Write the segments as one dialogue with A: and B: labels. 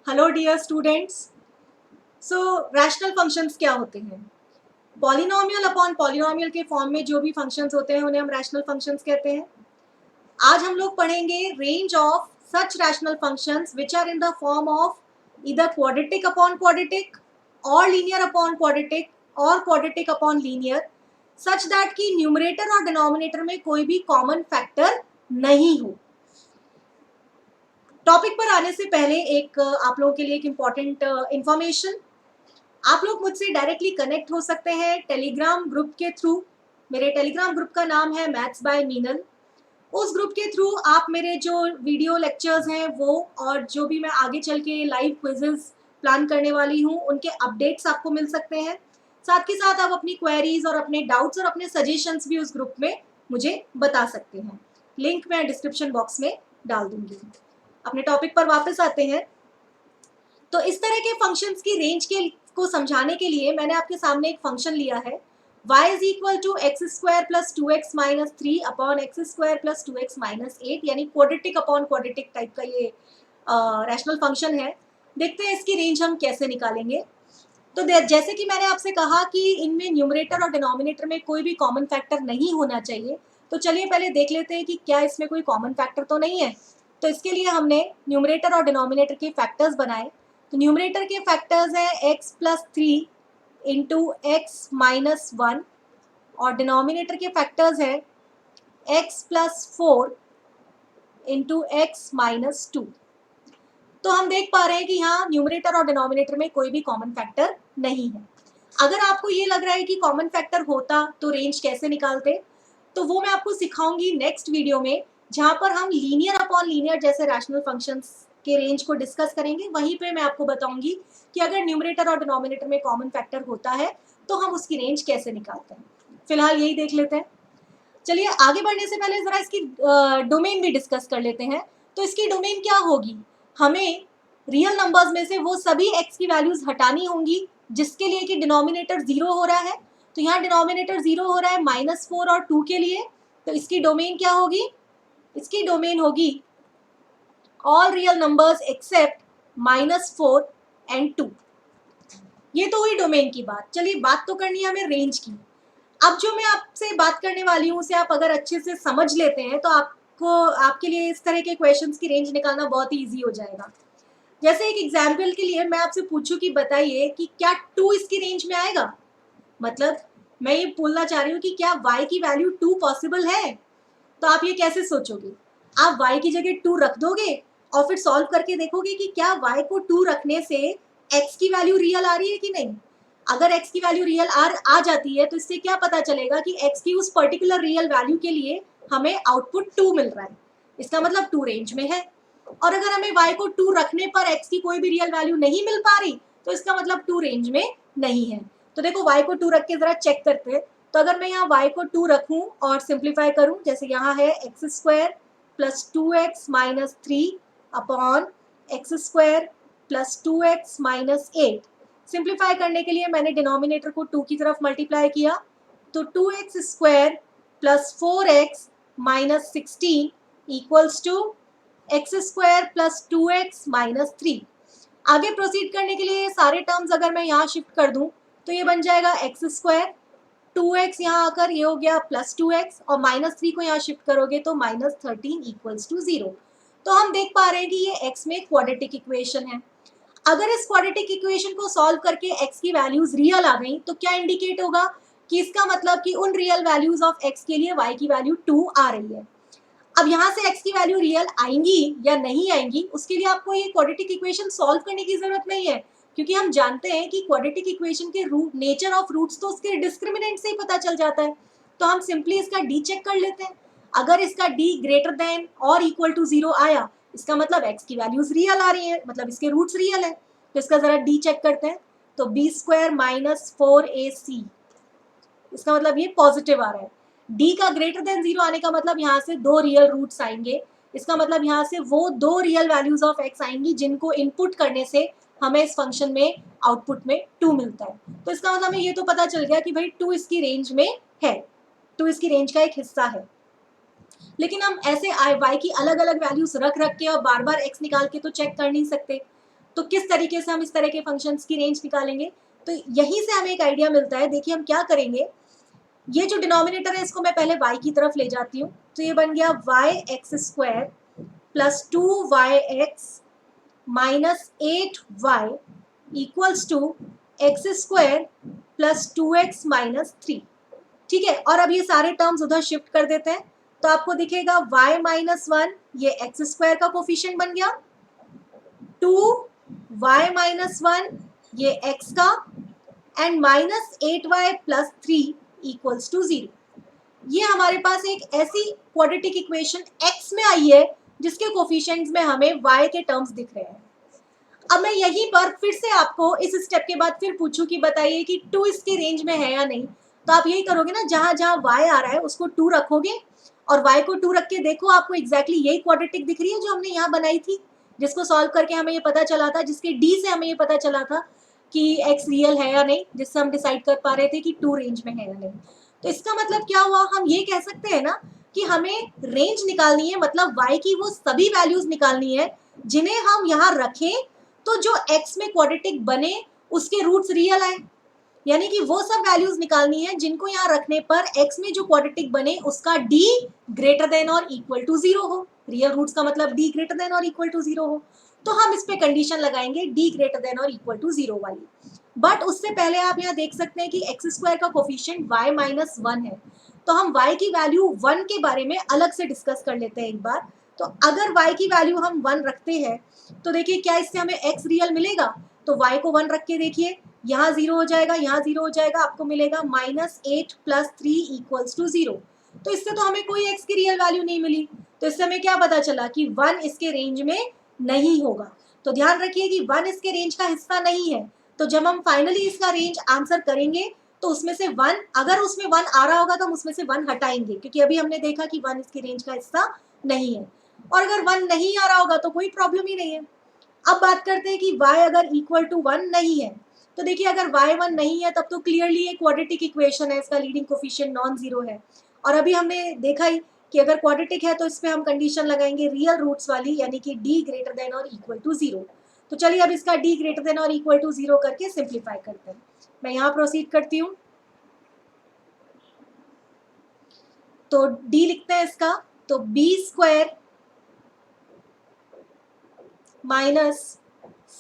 A: Hello dear students. So rational functions क्या होते हैं? पॉलिनोमियल अपॉन पॉलिनोमियल के फॉर्म में जो भी फंक्शंस होते हैं उन्हें हम रैशनल फंक्शंस कहते हैं। आज हम लोग पढ़ेंगे range of such rational functions which are in the form of इधर क्वाड्रेटिक अपॉन क्वाड्रेटिक और लीनियर अपॉन क्वाड्रेटिक और quadratic upon linear, such that कि न्यूमरेटर और डिनोमिनेटर में कोई भी कॉमन फैक्टर नहीं हो। टॉपिक पर आने से पहले एक आप लोगों के लिए एक इम्पॉर्टेंट इंफॉर्मेशन। आप लोग मुझसे डायरेक्टली कनेक्ट हो सकते हैं टेलीग्राम ग्रुप के थ्रू। मेरे टेलीग्राम ग्रुप का नाम है मैथ्स बाय मीनल। उस ग्रुप के थ्रू आप मेरे जो वीडियो लेक्चर्स हैं वो और जो भी मैं आगे चल के लाइव क्विजेस प्लान करने वाली हूँ उनके अपडेट्स आपको मिल सकते हैं। साथ के साथ आप अपनी क्वेरीज और अपने डाउट्स और अपने सजेशंस भी उस ग्रुप में मुझे बता सकते हैं। लिंक मैं डिस्क्रिप्शन बॉक्स में डाल दूंगी। अपने टॉपिक पर वापस आते हैं। तो इस तरह के फंक्शंस की रेंज को समझाने के लिए मैंने आपके सामने एक फंक्शन लिया है y is equal to x square plus 2x minus 3 upon x square plus 2x minus 8, यानी क्वाड्रेटिक अपॉन क्वाड्रेटिक टाइप का ये रैशनल फंक्शन है। देखते हैं इसकी रेंज हम कैसे निकालेंगे। तो जैसे कि मैंने आपसे कहा कि इनमें न्यूमरेटर और डिनोमिनेटर में कोई भी कॉमन फैक्टर नहीं होना चाहिए। तो चलिए पहले देख लेते हैं कि क्या इसमें कोई कॉमन फैक्टर तो नहीं है। तो इसके लिए हमने न्यूमरेटर और डिनोमिनेटर के फैक्टर्स बनाए। तो न्यूमरेटर के फैक्टर्स हैं x plus 3 into x minus 1 और डिनोमिनेटर के फैक्टर्स हैं x plus 4 into x minus 2। तो हम देख पा रहे हैं कि यहाँ न्यूमरेटर और डिनोमिनेटर में कोई भी कॉमन फैक्टर नहीं है। अगर आपको ये लग रहा है कि कॉमन फैक्टर होता तो रेंज कैसे निकालते, तो वो मैं आपको सिखाऊंगी नेक्स्ट वीडियो में, जहां पर हम लीनियर अपॉन लीनियर जैसे रैशनल फंक्शंस के रेंज को डिस्कस करेंगे। वहीं पे मैं आपको बताऊंगी कि अगर न्यूमरेटर और डिनोमिनेटर में कॉमन फैक्टर होता है तो हम उसकी रेंज कैसे निकालते हैं। फिलहाल यही देख लेते हैं। चलिए आगे बढ़ने से पहले जरा इसकी डोमेन भी डिस्कस कर लेते हैं। तो इसकी डोमेन क्या होगी? हमें रियल नंबर्स में से वो सभी x की वैल्यूज हटानी होंगी जिसके लिए कि डिनोमिनेटर 0 हो रहा है। तो यहाँ डिनोमिनेटर 0 हो रहा है -4 और 2 के लिए। तो इसकी डोमेन क्या होगी? इसकी डोमेन होगी all real numbers accept -4 and 2। ये तो हुई डोमेन की बात। चलिए बात तो करनी है हमें रेंज की। अब जो मैं आपसे बात करने वाली हूँ उसे आप अगर अच्छे से समझ लेते हैं तो आपके लिए इस तरह के क्वेश्चंस की रेंज निकालना बहुत ही ईजी हो जाएगा। जैसे एक एग्जाम्पल के लिए मैं आपसे पूछूं कि बताइए कि क्या 2 इसकी रेंज में आएगा। मतलब मैं ये बोलना चाह रही हूँ कि क्या y की वैल्यू 2 पॉसिबल है। तो आप ये कैसे सोचोगे? आप y की जगह 2 रख दोगे और फिर सॉल्व करके देखोगे कि क्या y को 2 रखने से x की वैल्यू रियल आ रही है कि नहीं। अगर x की वैल्यू रियल आ जाती है तो इससे क्या पता चलेगा कि x की उस पर्टिकुलर रियल वैल्यू के लिए हमें आउटपुट 2 मिल रहा है। इसका मतलब 2 रेंज में है। और अगर हमें y को 2 रखने पर x की कोई भी रियल वैल्यू नहीं मिल पा रही तो इसका मतलब 2 रेंज में नहीं है। तो देखो y को 2 रख के जरा चेक करते हैं। तो अगर मैं यहाँ y को 2 रखूं और सिंप्लीफाई करूं, जैसे यहाँ है x square plus 2x minus 3 upon x square plus 2x minus 8। Simplify करने के लिए मैंने डिनोमिनेटर को 2 की तरफ मल्टीप्लाई किया। तो 2x square plus 4x minus 16 equals to x square plus 2x minus 3। आगे प्रोसीड करने के लिए सारे टर्म्स अगर मैं यहाँ शिफ्ट कर दूं तो ये बन जाएगा एक्स स्क्वायर 2x, यहाँ आकर ये हो गया प्लस 2x और माइनस 3 को यहाँ शिफ्ट करोगे तो माइनस 13 इक्वल्स टू 0। तो हम देख पा रहे हैं कि ये x में क्वाड्रेटिक इक्वेशन है। अगर इस क्वाड्रेटिक इक्वेशन को सॉल्व करके x की वैल्यूज रियल आ गई तो क्या इंडिकेट होगा कि इसका मतलब कि उन रियल वैल्यूज ऑफ x के लिए y की वैल्यू 2 आ रही है। अब यहाँ से x की वैल्यू रियल आएंगी या नहीं आएंगी उसके लिए आपको ये क्वाड्रेटिक इक्वेशन सॉल्व करने की जरूरत नहीं है, क्योंकि हम जानते हैं कि क्वाड्रेटिक इक्वेशन के रूट नेचर ऑफ रूट्स तो उसके डिस्क्रिमिनेंट से ही पता चल जाता है। तो हम सिंपली इसका d चेक कर लेते हैं। अगर इसका d ग्रेटर देन और इक्वल टू 0 आया इसका मतलब x की वैल्यूज रियल आ रही है, मतलब इसके रूट्स रियल है। तो इसका जरा d चेक करते हैं। तो b स्क्वायर माइनस 4ac, इसका मतलब ये पॉजिटिव आ रहा है। d का ग्रेटर देन 0 आने का मतलब यहाँ से 2 रियल रूट्स आएंगे। इसका मतलब यहाँ से वो 2 रियल वैल्यूज ऑफ x आएंगी जिनको इनपुट करने से हमें इस फंक्शन में आउटपुट में 2 मिलता है। तो इसका मतलब हमें ये तो पता चल गया कि भाई 2 इसकी रेंज में है, 2 इसकी रेंज का एक हिस्सा है। लेकिन हम ऐसे y की अलग अलग वैल्यूज रख के और बार बार x निकाल के तो चेक कर नहीं सकते। तो किस तरीके से हम इस तरह के फंक्शंस की रेंज निकालेंगे, तो यहीं से हमें एक आइडिया मिलता है। देखिए हम क्या करेंगे, ये जो डिनोमिनेटर है इसको मैं पहले y की तरफ ले जाती हूँ, तो ये बन गया y(x² + 2y(x - 8y) equals to x² + 2x - 3। ठीक है, और अब ये सारे टर्म्स उधर शिफ्ट कर देते हैं, तो आपको दिखेगा y - 1 ये x² का कोफिशिएंट बन गया, 2y - 1 ये x का, एंड -8y + 3 इक्वल्स टू 0। ये हमारे पास एक ऐसी क्वाड्रेटिक इक्वेशन x में आई है जिसके कोफिशिएंट्स में हमें y के टर्म्स दिख रहे हैं। अब मैं यहीं पर फिर से आपको इस स्टेप के बाद फिर पूछूं कि बताइए कि 2 इसके रेंज में है या नहीं, तो आप यही करोगे ना, जहां जहां y आ रहा है उसको 2 रखोगे और y को 2 रख के देखो, आपको एग्जैक्टली यही क्वाड्रेटिक दिख रही है जो हमने यहाँ बनाई थी, जिसको सॉल्व करके हमें ये पता चला था, जिसके d से हमें ये पता चला था कि x रियल है या नहीं, जिससे हम डिसाइड कर पा रहे थे कि 2 रेंज में है या नहीं। तो इसका मतलब क्या हुआ, हम ये कह सकते हैं ना कि हमें रेंज निकालनी है, मतलब y की वो सभी वैल्यूज निकालनी है जिन्हें हम यहाँ रखें तो जो x में क्वाड्रेटिक बने उसके रूट्स रियल आए, यानी कि वो सब वैल्यूज निकालनी है जिनको यहाँ रखने पर x में जो क्वाड्रेटिक बने उसका d ग्रेटर देन और इक्वल टू 0 हो। रियल रूट्स का मतलब d ग्रेटर देन और इक्वल टू 0 हो, तो हम इस पे कंडीशन लगाएंगे d ग्रेटर देन और इक्वल टू 0 वाली। बट उससे पहले आप यहाँ देख सकते हैं कि x² का कोफिशिएंट y - 1 है, तो हम y की वैल्यू 1 के बारे में अलग से डिस्कस कर लेते हैं एक बार। तो अगर y की वैल्यू हम 1 रखते हैं तो देखिए क्या इससे हमें x रियल मिलेगा, तो y को 1 रख के देखिए, यहाँ 0 हो जाएगा, यहाँ 0 हो जाएगा, आपको मिलेगा -8 + 3 इक्वल्स टू 0। तो इससे तो हमें कोई x की रियल वैल्यू नहीं मिली, तो इससे हमें क्या पता चला कि 1 इसके रेंज में नहीं होगा। तो ध्यान रखिए कि 1 इसके रेंज का हिस्सा नहीं है, तो जब हम फाइनली इसका रेंज आंसर करेंगे तो उसमें से 1, अगर उसमें 1 आ रहा होगा तो हम उसमें से 1 हटाएंगे, क्योंकि अभी हमने देखा कि 1 इसकी रेंज का हिस्सा नहीं है। और अगर 1 नहीं आ रहा होगा तो कोई प्रॉब्लम ही नहीं है। अब बात करते हैं कि y अगर इक्वल टू 1 नहीं है, तो देखिए अगर y 1 नहीं है तब तो क्लियरली एक क्वाड्रेटिक इक्वेशन है, इसका लीडिंग कोफिशिएंट नॉन जीरो है। और अभी हमने देखा ही कि अगर क्वाड्रेटिक है तो इस पे हम कंडीशन लगाएंगे रियल रूट्स वाली, यानी कि d ग्रेटर देन और इक्वल टू 0। तो चलिए अब इसका d ग्रेटर देन और इक्वल टू 0 करके सिंप्लीफाई करते हैं। मैं यहाँ प्रोसीड करती हूँ, तो d लिखते हैं इसका, तो b² -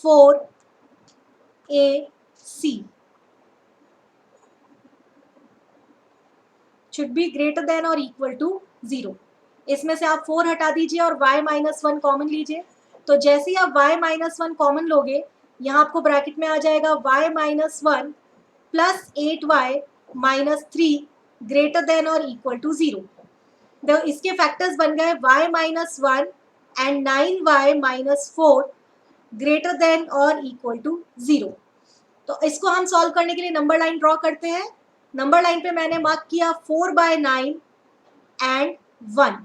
A: 4ac should be greater than और इक्वल टू 0। इसमें से आप 4 हटा दीजिए और y - 1 कॉमन लीजिए, तो जैसे ही आप y - 1 कॉमन लोगे, यहाँ आपको ब्रैकेट में आ जाएगा y - 1 + 8y - 3 ग्रेटर देन और इक्वल टू 0। तो इसके फैक्टर्स बन गए y - 1 and 9y - 4 greater than और इक्वल टू 0। तो इसको हम सॉल्व करने के लिए नंबर लाइन ड्रॉ करते हैं। नंबर लाइन पे मैंने मार्क किया 4/9 एंड 1।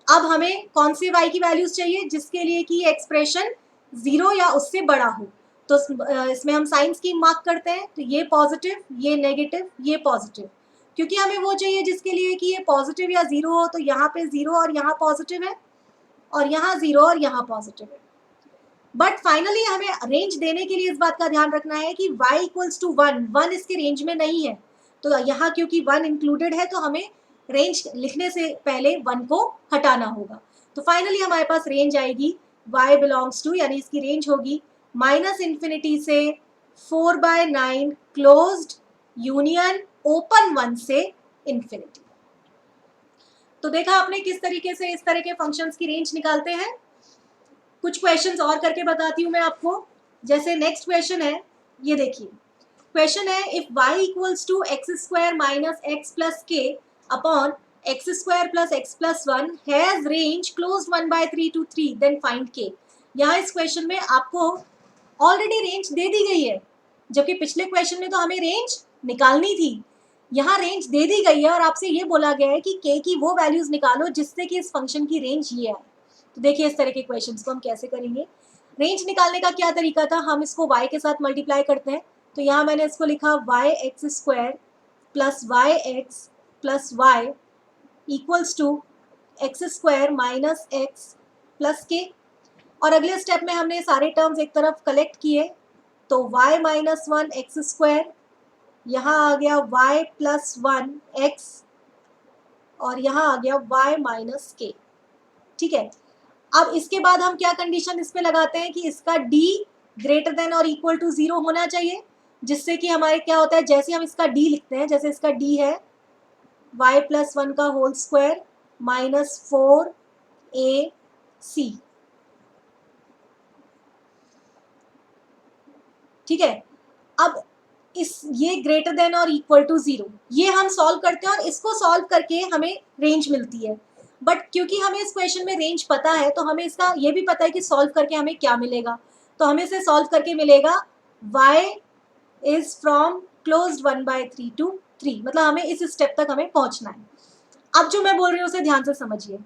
A: अब हमें कौन से y की वैल्यूज चाहिए जिसके लिए कि ये एक्सप्रेशन 0 या उससे बड़ा हो, तो इसमें हम साइन स्कीम मार्क करते हैं, तो ये पॉजिटिव, ये नेगेटिव, ये पॉजिटिव, क्योंकि हमें वो चाहिए जिसके लिए कि ये पॉजिटिव या 0 हो, तो यहाँ पे 0 और यहाँ पॉजिटिव है, और यहाँ 0 और यहाँ पॉजिटिव है। बट फाइनली हमें रेंज देने के लिए इस बात का ध्यान रखना है कि y इक्वल्स टू 1, 1 इसके रेंज में नहीं है, तो यहाँ क्योंकि 1 इंक्लूडेड है तो हमें रेंज लिखने से पहले 1 को हटाना होगा। तो फाइनली हमारे पास रेंज आएगी y बिलोंग्स टू, यानी इसकी रेंज होगी -∞ से 4/9 क्लोज्ड यूनियन ओपन 1 से इन्फिनिटी। तो देखा आपने किस तरीके से इस तरह के फंक्शंस की रेंज निकालते हैं। कुछ क्वेश्चंस और करके बताती हूँ मैं आपको। जैसे नेक्स्ट क्वेश्चन है, ये देखिए क्वेश्चन है, if y equals to x² - x + k upon x² + x + 1 has range closed 1/3 to 3 then find k। यहाँ इस क्वेश्चन में आपको ऑलरेडी रेंज दे दी गई है, जबकि पिछले क्वेश्चन में तो हमें रेंज निकालनी थी। यहाँ रेंज दे दी गई है और आपसे ये बोला गया है कि k की वो वैल्यूज निकालो जिससे कि इस फंक्शन की रेंज ये आए। तो देखिए इस तरह के क्वेश्चंस को हम कैसे करेंगे। रेंज निकालने का क्या तरीका था, हम इसको y के साथ मल्टीप्लाई करते हैं, तो यहाँ मैंने इसको लिखा yx² + yx + y equals to x² - x + k। और अगले स्टेप में हमने सारे टर्म्स एक तरफ कलेक्ट किए, तो y माइनस 1 एक्स स्क्वायर, यहाँ आ गया y प्लस 1 एक्स, और यहाँ आ गया y माइनस के। ठीक है, अब इसके बाद हम क्या कंडीशन इस पे लगाते हैं कि इसका d ग्रेटर देन और इक्वल टू 0 होना चाहिए, जिससे कि हमारे क्या होता है, जैसे हम इसका d लिखते हैं, जैसे इसका d है y प्लस 1 का होल स्क्वायर माइनस 4ac। ठीक है, अब ये ग्रेटर देन और इक्वल टू 0 ये हम सॉल्व करते हैं, और इसको सॉल्व करके हमें रेंज मिलती है। बट क्योंकि हमें इस क्वेश्चन में रेंज पता है, तो हमें इसका ये भी पता है कि सॉल्व करके हमें क्या मिलेगा। तो हमें इसे सॉल्व करके मिलेगा y is from closed 1/3 to 3, मतलब हमें इस स्टेप तक हमें पहुंचना है। अब जो मैं बोल रही हूँ उसे ध्यान से समझिए।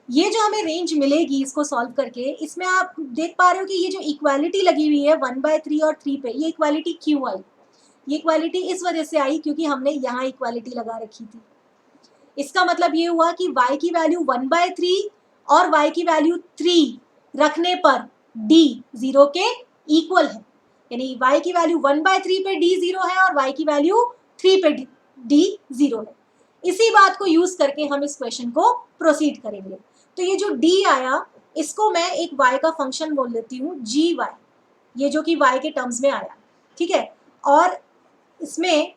A: ये जो हमें रेंज मिलेगी इसको सॉल्व करके, इसमें आप देख पा रहे हो कि ये जो इक्वालिटी लगी हुई है 1/3 और 3 पे, ये इक्वालिटी क्यों आई? ये इक्वालिटी इस वजह से आई क्योंकि हमने यहाँ इक्वालिटी लगा रखी थी। इसका मतलब ये हुआ कि y की वैल्यू 1/3 और y की वैल्यू 3 रखने पर d 0 के इक्वल है, यानी y की वैल्यू 1/3 पे d 0 है और y की वैल्यू 3 पे d 0 है। इसी बात को यूज करके हम इस क्वेश्चन को प्रोसीड करेंगे। तो ये जो d आया, इसको मैं एक y का फंक्शन बोल लेती हूँ gy, ये जो कि y के टर्म्स में आया। ठीक है, और इसमें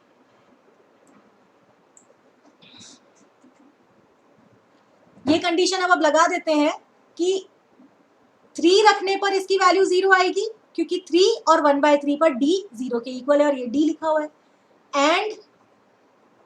A: ये कंडीशन अब लगा देते हैं कि 3 रखने पर इसकी वैल्यू 0 आएगी, क्योंकि 3 और 1/3 पर d 0 के इक्वल है, और ये d लिखा हुआ है। एंड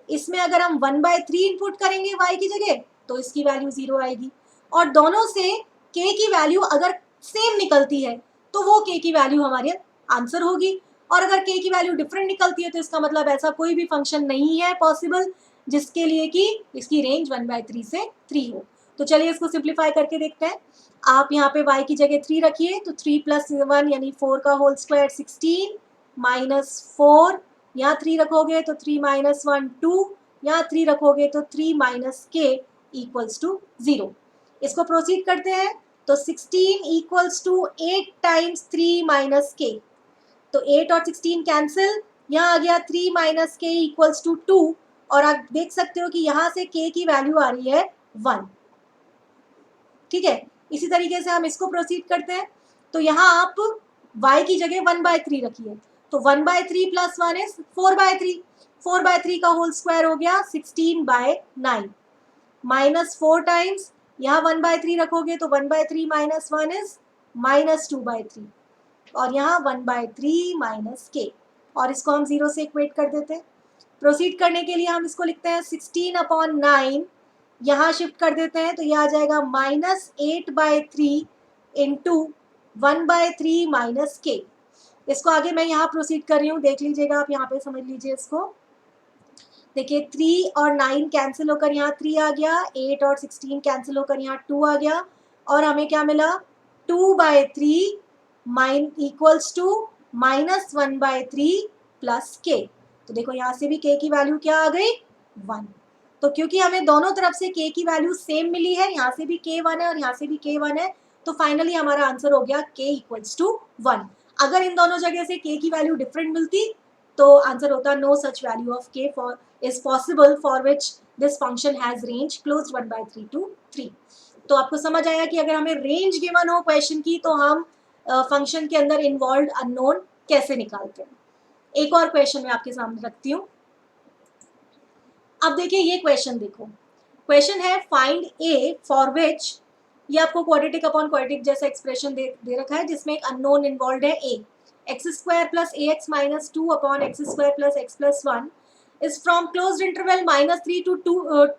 A: इसमें अगर हम 1/3 इनपुट करेंगे y की जगह, तो इसकी वैल्यू 0 आएगी। और दोनों से k की वैल्यू अगर सेम निकलती है, तो वो k की वैल्यू हमारे आंसर होगी। और अगर k की वैल्यू डिफरेंट निकलती है, तो इसका मतलब ऐसा कोई भी फंक्शन नहीं है पॉसिबल जिसके लिए कि इसकी रेंज 1/3 से 3 हो। तो चलिए इसको सिंप्लीफाई करके देखते हैं। आप यहाँ पे y की जगह 3 रखिए, तो 3 + 1 यानी 4 का होल स्क्वायर 16 माइनस 4, यहाँ 3 रखोगे तो 3 - 1 2, यहाँ 3 रखोगे तो 3 - k इक्वल्स टू 0। इसको प्रोसीड करते हैं, तो 16 इक्वल्स टू 8 टाइम्स 3 - k, तो 8 और 16 कैंसिल, यहाँ आ गया 3 - k इक्वल्स टू 2, और आप देख सकते हो कि यहाँ से k की वैल्यू आ रही है 1। ठीक है, इसी तरीके से हम इसको प्रोसीड करते हैं, तो यहाँ आप y की जगह 1/3 रखिए, तो 1/3 + 1 इज 4/3, 4/3 का होल स्क्वायर हो गया 16/9, माइनस 4 टाइम्स, यहाँ 1/3 रखोगे तो 1/3 - 1 इज -2/3, और यहाँ 1/3 - k, और इसको हम 0 से इक्वेट कर देते हैं। प्रोसीड करने के लिए हम इसको लिखते हैं 16/9, यहाँ शिफ्ट कर देते हैं, तो ये आ जाएगा -8/3 इंटू 1/3 - k। इसको आगे मैं यहाँ प्रोसीड कर रही हूँ, देख लीजिएगा आप, यहाँ पे समझ लीजिए इसको। देखिए 3 और 9 कैंसिल होकर यहाँ 3 आ गया, 8 और 16 कैंसिल होकर यहाँ 2 आ गया, और हमें क्या मिला 2/3 इक्वल्स टू -1/3 + k। तो देखो यहाँ से भी k की वैल्यू क्या आ गई 1। तो क्योंकि हमें दोनों तरफ से k की वैल्यू सेम मिली है, यहाँ से भी k 1 है और यहाँ से भी k 1 है, तो फाइनली हमारा आंसर हो गया k इक्वल्स टू 1। अगर इन दोनों जगह से k की वैल्यू डिफरेंट मिलती, तो आंसर होता no such value of k for is possible for which this function has range closed 1/3 to 3। तो आपको समझ आया कि अगर हमें रेंज गिवन हो क्वेश्चन की, तो हम फंक्शन के अंदर इन्वॉल्व अननोन कैसे निकालते हैं। एक और क्वेश्चन मैं आपके सामने रखती हूँ। अब देखिए ये क्वेश्चन देखो, क्वेश्चन है फाइंड ए फॉर विच, ये आपको क्वाड्रेटिक अपॉन क्वाड्रेटिक जैसा एक्सप्रेशन दे रखा है, जिसमें एक अननोन इन्वॉल्व है ए, x² + ax - 2/x² + x + 1 is from closed interval -3 to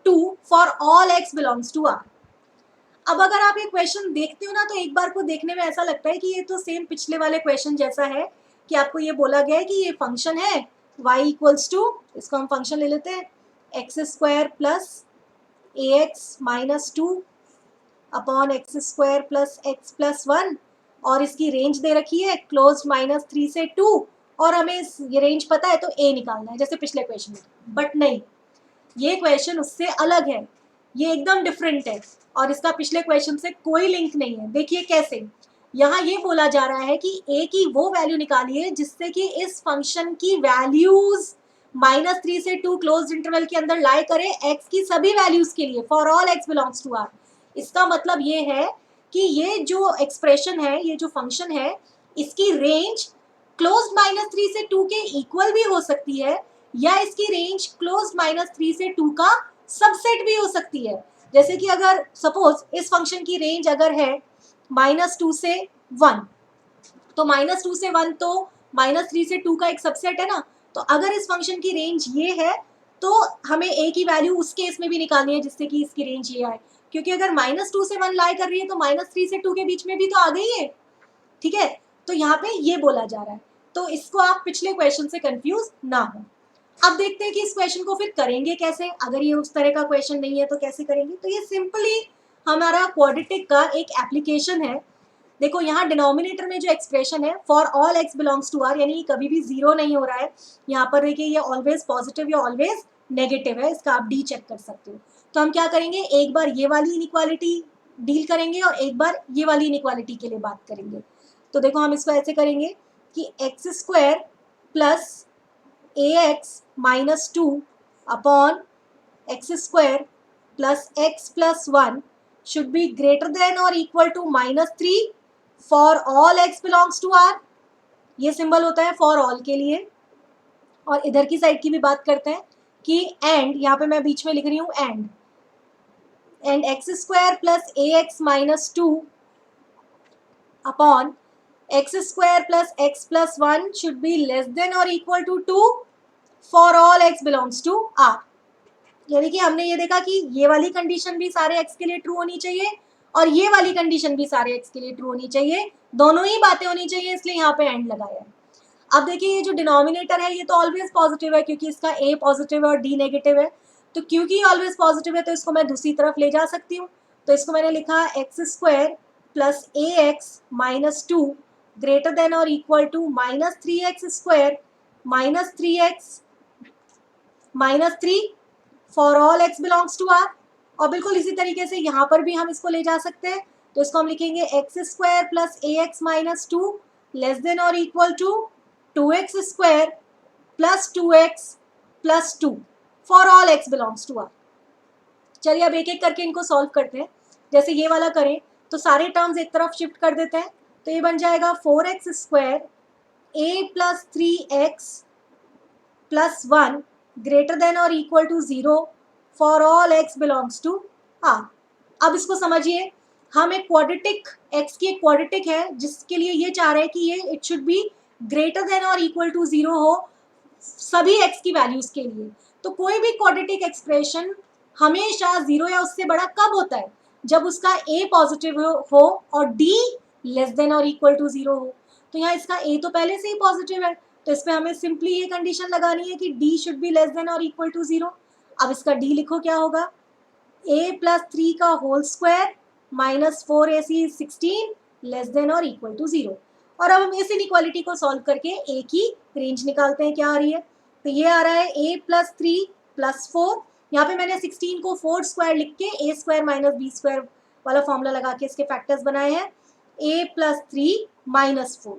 A: 2 for all x belongs to R। अब अगर आप ये क्वेश्चन देखते हो ना, तो एक बार को देखने में ऐसा लगता है कि ये तो सेम पिछले वाले क्वेश्चन जैसा है, कि आपको ये बोला गया है कि ये फंक्शन है y इक्वल्स टू, इसको हम फंक्शन ले लेते हैं x² + ax - 2/x² + x + 1, और इसकी रेंज दे रखी है क्लोज्ड -3 से 2, और हमें ये रेंज पता है तो a निकालना है जैसे पिछले क्वेश्चन में। बट नहीं, ये क्वेश्चन उससे अलग है, ये एकदम डिफरेंट है, और इसका पिछले क्वेश्चन से कोई लिंक नहीं है। देखिए कैसे, यहाँ ये बोला जा रहा है कि a की वो वैल्यू निकालिए जिससे कि इस फंक्शन की वैल्यूज -3 से 2 क्लोज्ड इंटरवल के अंदर लाई करे x की सभी वैल्यूज के लिए, for all x belongs to r। इसका मतलब ये है कि ये जो एक्सप्रेशन है, ये जो फंक्शन है, इसकी रेंज क्लोज्ड -3 से 2 के इक्वल भी हो सकती है, या इसकी रेंज क्लोज्ड -3 से 2 का सबसेट भी हो सकती है। जैसे कि अगर सपोज इस फंक्शन की रेंज अगर है -2 से 1, तो -2 से 1 तो -3 से 2 का एक सबसेट है ना। तो अगर इस फंक्शन की रेंज ये है तो हमें a की वैल्यू उस केस में भी निकालनी है जिससे कि इसकी रेंज ये आए, क्योंकि अगर -2 से 1 लाई कर रही है तो -3 से 2 के बीच में भी तो आ गई है, ठीक है। तो यहाँ पे ये बोला जा रहा है, तो इसको आप पिछले क्वेश्चन से कंफ्यूज ना हो। अब देखते हैं कि इस क्वेश्चन को फिर करेंगे कैसे। अगर ये उस तरह का क्वेश्चन नहीं है तो कैसे करेंगे। तो ये सिंपली हमारा क्वाड्रेटिक का एक एप्लीकेशन है। देखो यहाँ डिनोमिनेटर में जो एक्सप्रेशन है for all x belongs to R, यानी कभी भी जीरो नहीं हो रहा है। यहाँ पर देखिए ये ऑलवेज पॉजिटिव या ऑलवेज नेगेटिव है, इसका आप डी चेक कर सकते हो। तो हम क्या करेंगे, एक बार ये वाली इनइक्वालिटी डील करेंगे और एक बार ये वाली इनइक्वालिटी के लिए बात करेंगे। तो देखो हम इसको ऐसे करेंगे कि x square plus a x minus 2 upon x square plus x plus 1 should be greater than or equal to -3 for all x belongs to r। ये सिंबल होता है फॉर ऑल के लिए। और इधर की साइड की भी बात करते हैं कि एंड, यहाँ पे मैं बीच में लिख रही हूँ and x square plus a x minus 2 upon x square plus x plus 1 should be less than और equal to 2 for all x belongs to R. यानी कि हमने ये देखा कि ये वाली कंडीशन भी सारे x के लिए ट्रू होनी चाहिए और ये वाली कंडीशन भी सारे x के लिए ट्रू होनी चाहिए, दोनों ही बातें होनी चाहिए, इसलिए यहाँ पे एंड लगाया है। अब देखिए ये जो डिनोमिनेटर है ये तो ऑलवेज पॉजिटिव है क्योंकि इसका a पॉजिटिव है और d नेगेटिव है। तो क्योंकि ऑलवेज पॉजिटिव है तो इसको मैं दूसरी तरफ ले जा सकती हूँ। तो इसको मैंने लिखा x square plus a x minus 2 greater than और इक्वल टू -3x स्क्वायर -3 for all x belongs to R. और बिल्कुल इसी तरीके से यहाँ पर भी हम इसको ले जा सकते हैं। तो इसको हम लिखेंगे x square plus a x minus 2 less than और equal to 2x square plus 2x plus 2 for all x belongs to R. चलिए अब एक एक करके इनको सॉल्व करते हैं। जैसे ये वाला करें तो सारे टर्म्स एक तरफ शिफ्ट कर देते हैं। तो ये बन जाएगा 4x square a plus 3x plus 1 greater than और equal to 0 for all x belongs to r। अब इसको समझिए, हम एक क्वाड्रेटिक, x की एक क्वाड्रेटिक है जिसके लिए ये चाह रहे हैं कि ये it should be greater than और इक्वल टू 0 हो सभी x की वैल्यूज के लिए। तो कोई भी क्वाड्रेटिक एक्सप्रेशन हमेशा 0 या उससे बड़ा कब होता है, जब उसका a पॉजिटिव हो और d लेस देन और इक्वल टू 0 हो। तो यहाँ इसका a तो पहले से ही पॉजिटिव है, तो इसमें हमें सिंपली ये कंडीशन लगानी है कि d should be less than और इक्वल टू 0। अब इसका d लिखो क्या होगा, a प्लस 3 का whole square minus 4ac 16 less than और इक्वल टू 0। और अब हम इस इनइक्वालिटी को सॉल्व करके a की रेंज निकालते हैं, क्या आ रही है। तो ये आ रहा है a प्लस 3 प्लस 4, यहाँ पे मैंने 16 को 4 स्क्वायर लिख के a square minus b square वाला फॉर्मूला लगा के इसके फैक्टर्स बनाए हैं। a plus 3 minus 4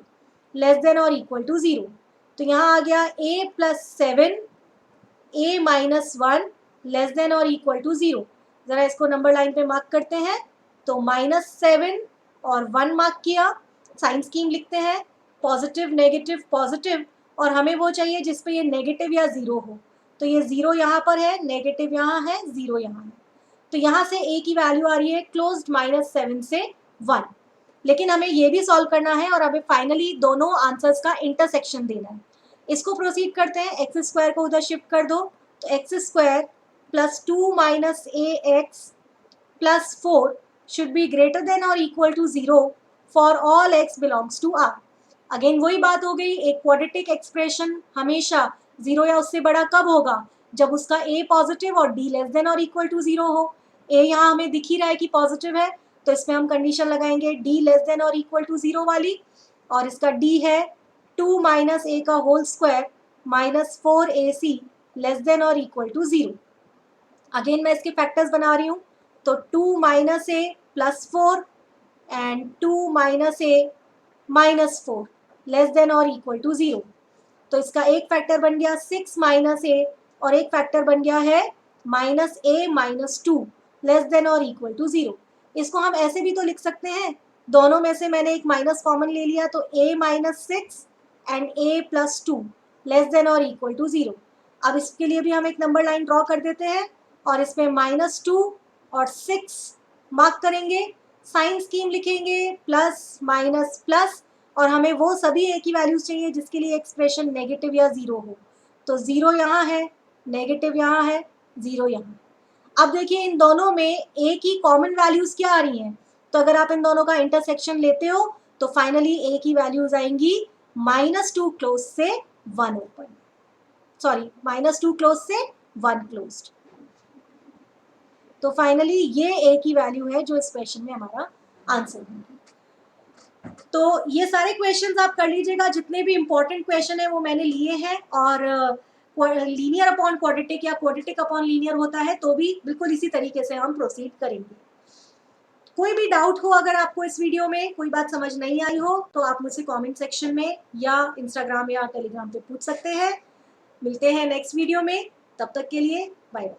A: less than और इक्वल टू 0। तो यहाँ आ गया a plus 7 a minus 1 less than और इक्वल टू 0। ज़रा इसको नंबर लाइन पे मार्क करते हैं। तो -7 और 1 मार्क किया, साइन स्कीम लिखते हैं पॉजिटिव नेगेटिव पॉजिटिव, और हमें वो चाहिए जिस पे ये नेगेटिव या 0 हो। तो ये 0 यहाँ पर है, नेगेटिव यहाँ है, 0 यहाँ है। तो यहाँ से a की वैल्यू आ रही है क्लोज्ड -7 से 1। लेकिन हमें ये भी सॉल्व करना है और हमें फाइनली दोनों आंसर्स का इंटरसेक्शन देना है। इसको प्रोसीड करते हैं, एक्स स्क्वायर को उधर शिफ्ट कर दो। तो x square plus 2 minus a x plus 4 should be greater than और equal to 0 for all x belongs to R. Again वही बात हो गई, एक क्वाड्रेटिक एक्सप्रेशन हमेशा 0 या उससे बड़ा कब होगा, जब उसका a पॉजिटिव और d लेस देन और इक्वल टू 0 हो। a यहाँ हमें दिख ही रहा है कि पॉजिटिव है, तो इसमें हम कंडीशन लगाएंगे d लेस देन और इक्वल टू 0 वाली, और इसका d है 2 माइनस a का whole square minus 4ac less than और इक्वल टू 0। अगेन मैं इसके फैक्टर्स बना रही हूँ। तो 2 minus a plus 4 and 2 minus a minus 4 less than और इक्वल टू 0। तो इसका एक फैक्टर बन गया 6 माइनस ए और एक फैक्टर बन गया है minus a minus 2 less than और इक्वल टू 0। इसको हम ऐसे भी तो लिख सकते हैं, दोनों में से मैंने एक माइनस कॉमन ले लिया तो a minus 6 and a plus 2 less than और इक्वल टू 0। अब इसके लिए भी हम एक नंबर लाइन ड्रॉ कर देते हैं और इसमें माइनस 2 और 6 मार्क करेंगे, साइन स्कीम लिखेंगे प्लस माइनस प्लस, और हमें वो सभी ए की वैल्यूज चाहिए जिसके लिए एक्सप्रेशन नेगेटिव या 0 हो। तो 0 यहाँ है, नेगेटिव यहाँ है, 0 यहाँ। अब देखिए इन दोनों में ए की कॉमन वैल्यूज क्या आ रही हैं, तो अगर आप इन दोनों का इंटरसेक्शन लेते हो तो फाइनली ए की वैल्यूज आएंगी -2 क्लोज से 1 ओपन, सॉरी -2 क्लोज से 1 क्लोज्ड। तो फाइनली ये ए की वैल्यू है जो इस क्वेश्चन में हमारा आंसर है। तो ये सारे क्वेश्चंस आप कर लीजिएगा, जितने भी इंपॉर्टेंट क्वेश्चन है वो मैंने लिए हैं, और लीनियर अपॉन क्वाड्रेटिक या क्वाड्रेटिक अपॉन लीनियर होता है तो भी बिल्कुल इसी तरीके से हम प्रोसीड करेंगे। कोई भी डाउट हो अगर आपको इस वीडियो में कोई बात समझ नहीं आई हो तो आप मुझसे कमेंट सेक्शन में या इंस्टाग्राम या टेलीग्राम पे पूछ सकते हैं। मिलते हैं नेक्स्ट वीडियो में, तब तक के लिए बाय बाय।